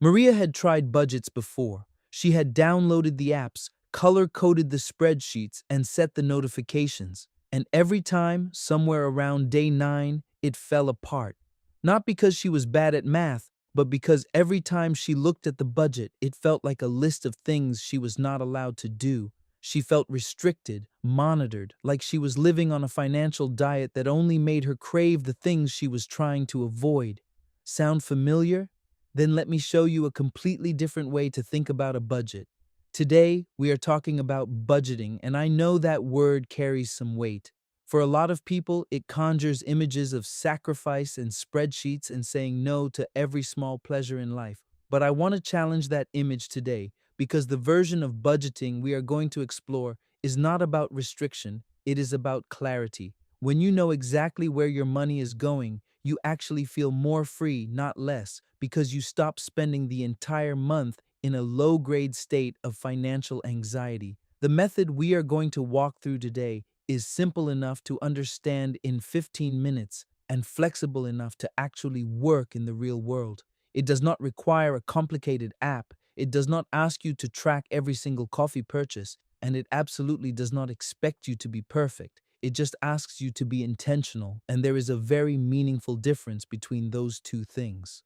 Maria had tried budgets before. She had downloaded the apps, color-coded the spreadsheets, and set the notifications. And every time, somewhere around day 9, it fell apart. Not because she was bad at math, but because every time she looked at the budget, it felt like a list of things she was not allowed to do. She felt restricted, monitored, like she was living on a financial diet that only made her crave the things she was trying to avoid. Sound familiar? Then let me show you a completely different way to think about a budget. Today, we are talking about budgeting, and I know that word carries some weight. For a lot of people, it conjures images of sacrifice and spreadsheets and saying no to every small pleasure in life. But I want to challenge that image today because the version of budgeting we are going to explore is not about restriction, it is about clarity. When you know exactly where your money is going, you actually feel more free, not less, because you stop spending the entire month in a low-grade state of financial anxiety. The method we are going to walk through today is simple enough to understand in 15 minutes and flexible enough to actually work in the real world. It does not require a complicated app. It does not ask you to track every single coffee purchase, and it absolutely does not expect you to be perfect. It just asks you to be intentional, and there is a very meaningful difference between those two things.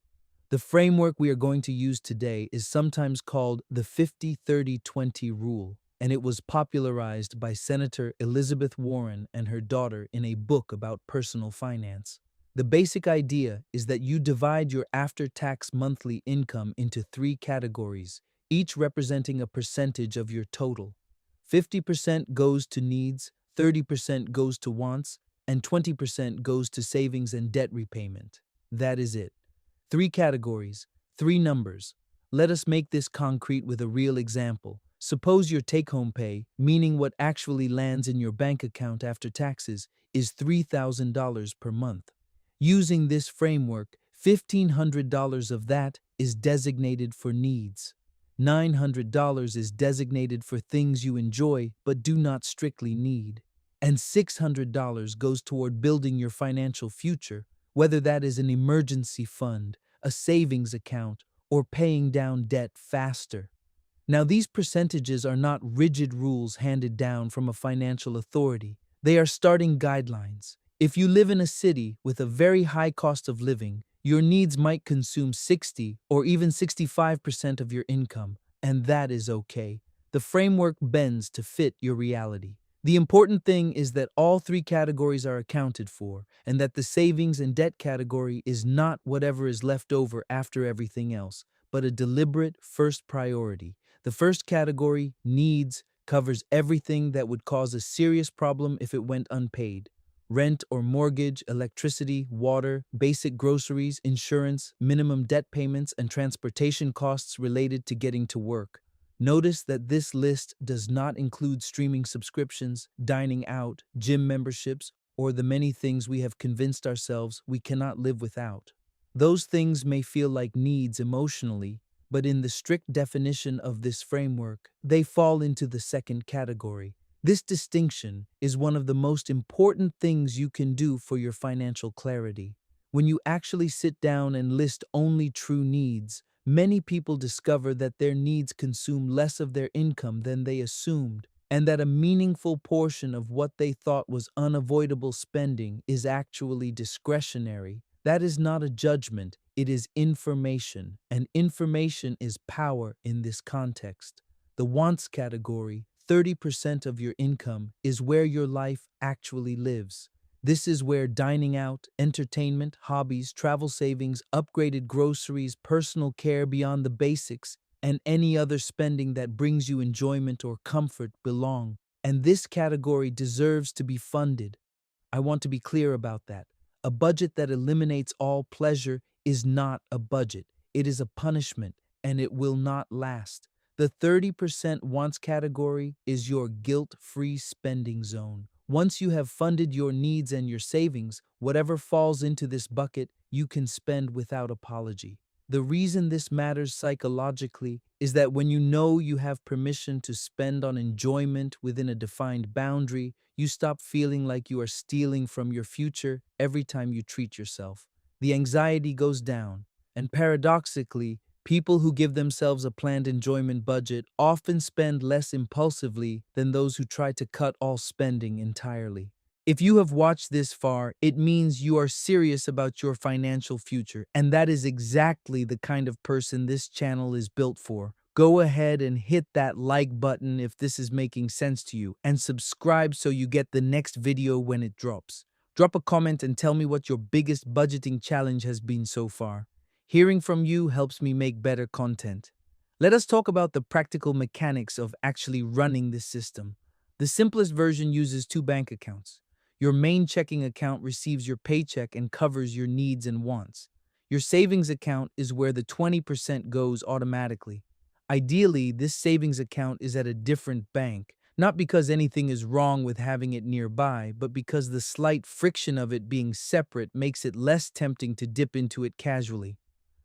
The framework we are going to use today is sometimes called the 50-30-20 rule, and it was popularized by Senator Elizabeth Warren and her daughter in a book about personal finance. The basic idea is that you divide your after-tax monthly income into 3 categories, each representing a percentage of your total. 50% goes to needs, 30% goes to wants, and 20% goes to savings and debt repayment. That is it. 3 categories, 3 numbers. Let us make this concrete with a real example. Suppose your take-home pay, meaning what actually lands in your bank account after taxes, is $3,000 per month. Using this framework, $1,500 of that is designated for needs. $900 is designated for things you enjoy but do not strictly need. And $600 goes toward building your financial future, whether that is an emergency fund, a savings account, or paying down debt faster. Now, these percentages are not rigid rules handed down from a financial authority. They are starting guidelines. If you live in a city with a very high cost of living, your needs might consume 60 or even 65% of your income, and that is okay. The framework bends to fit your reality. The important thing is that all 3 categories are accounted for, and that the savings and debt category is not whatever is left over after everything else, but a deliberate first priority. The first category, needs, covers everything that would cause a serious problem if it went unpaid. Rent or mortgage, electricity, water, basic groceries, insurance, minimum debt payments, and transportation costs related to getting to work. Notice that this list does not include streaming subscriptions, dining out, gym memberships, or the many things we have convinced ourselves we cannot live without. Those things may feel like needs emotionally, but in the strict definition of this framework, they fall into the second category. This distinction is one of the most important things you can do for your financial clarity. When you actually sit down and list only true needs, many people discover that their needs consume less of their income than they assumed, and that a meaningful portion of what they thought was unavoidable spending is actually discretionary. That is not a judgment, it is information, and information is power in this context. The wants category, 30% of your income, is where your life actually lives. This is where dining out, entertainment, hobbies, travel savings, upgraded groceries, personal care beyond the basics, and any other spending that brings you enjoyment or comfort belong. And this category deserves to be funded. I want to be clear about that. A budget that eliminates all pleasure is not a budget. It is a punishment, and it will not last. The 30% wants category is your guilt-free spending zone. Once you have funded your needs and your savings, whatever falls into this bucket, you can spend without apology. The reason this matters psychologically is that when you know you have permission to spend on enjoyment within a defined boundary, you stop feeling like you are stealing from your future every time you treat yourself. The anxiety goes down, and paradoxically, People who give themselves a planned enjoyment budget often spend less impulsively than those who try to cut all spending entirely. If you have watched this far, it means you are serious about your financial future, and that is exactly the kind of person this channel is built for. Go ahead and hit that like button if this is making sense to you, and subscribe so you get the next video when it drops. Drop a comment and tell me what your biggest budgeting challenge has been so far. Hearing from you helps me make better content. Let us talk about the practical mechanics of actually running this system. The simplest version uses two bank accounts. Your main checking account receives your paycheck and covers your needs and wants. Your savings account is where the 20% goes automatically. Ideally, this savings account is at a different bank, not because anything is wrong with having it nearby, but because the slight friction of it being separate makes it less tempting to dip into it casually.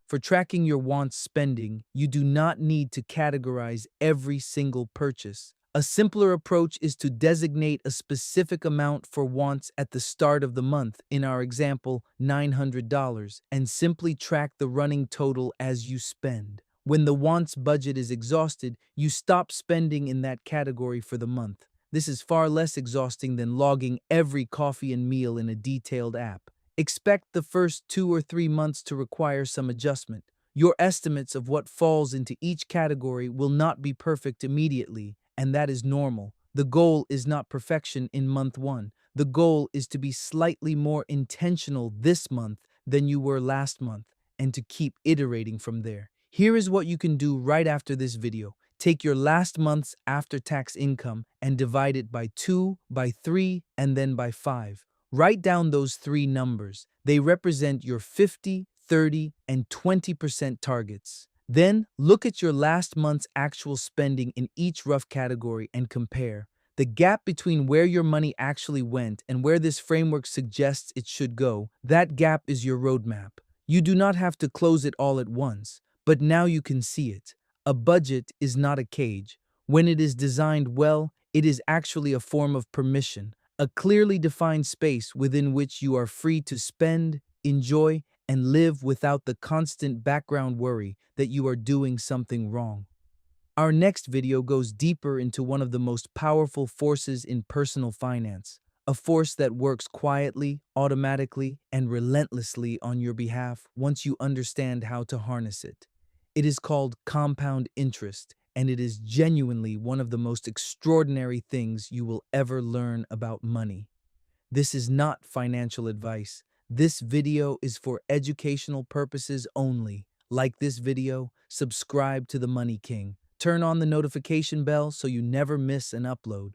For tracking your wants spending, you do not need to categorize every single purchase. A simpler approach is to designate a specific amount for wants at the start of the month, in our example, $900, and simply track the running total as you spend. When the wants budget is exhausted, you stop spending in that category for the month. This is far less exhausting than logging every coffee and meal in a detailed app. Expect the first 2 or 3 months to require some adjustment. Your estimates of what falls into each category will not be perfect immediately, and that is normal. The goal is not perfection in month one. The goal is to be slightly more intentional this month than you were last month, and to keep iterating from there. Here is what you can do right after this video. Take your last month's after-tax income and divide it by 2, by 3, and then by 5. Write down those three numbers. They represent your 50, 30, and 20% targets. Then, look at your last month's actual spending in each rough category and compare. The gap between where your money actually went and where this framework suggests it should go, that gap is your roadmap. You do not have to close it all at once, but now you can see it. A budget is not a cage. When it is designed well, it is actually a form of permission. A clearly defined space within which you are free to spend, enjoy, and live without the constant background worry that you are doing something wrong. Our next video goes deeper into one of the most powerful forces in personal finance, a force that works quietly, automatically, and relentlessly on your behalf once you understand how to harness it. It is called compound interest, and it is genuinely one of the most extraordinary things you will ever learn about money. This is not financial advice. This video is for educational purposes only. Like this video, subscribe to the Money King. Turn on the notification bell so you never miss an upload.